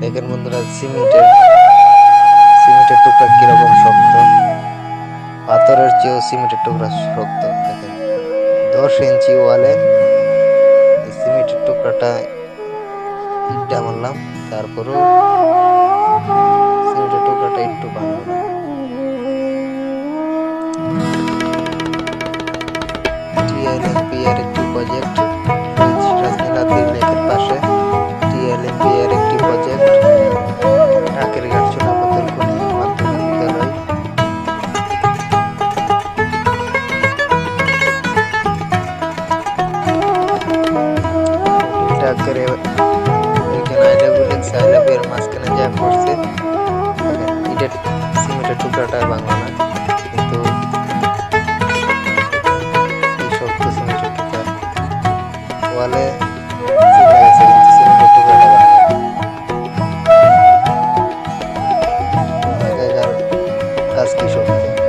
দেখেন বন্ধুরা, সিমেন্টের টুকরা কিরকম শক্ত। পাথরের চেয়েও সিমেন্টের টুকরা শক্ত। দেখেন 10 ইঞ্চি ওয়ালে এই সিমেন্টের টুকরাটা ইটটা মারলাম, তারপরেও সিমেন্টের টুকরাটা একটু ভাঙলো না। টিএলএমপি এর একটি প্রজেক্ট, রাজনীলাদির লেকের পাশে টিএলএমপি এর একটি প্রজেক্ট, ঢাকেরঘাট চুনাপাথর খনি মাধ্যমিক বিদ্যালয়। ঢাকের এখানে আইলাবের মাঝখানে যা করছে, এটা সিমেন্টের টুকরাটা ভাঙলো না, কিন্তু এই শক্ত সিমেন্টের টুকরা ওয়ালে চিপে গেছে, কিন্তু সিমেন্টের টুকরাটা ভাঙলো না। জায়গার কাজ কি শক্ত।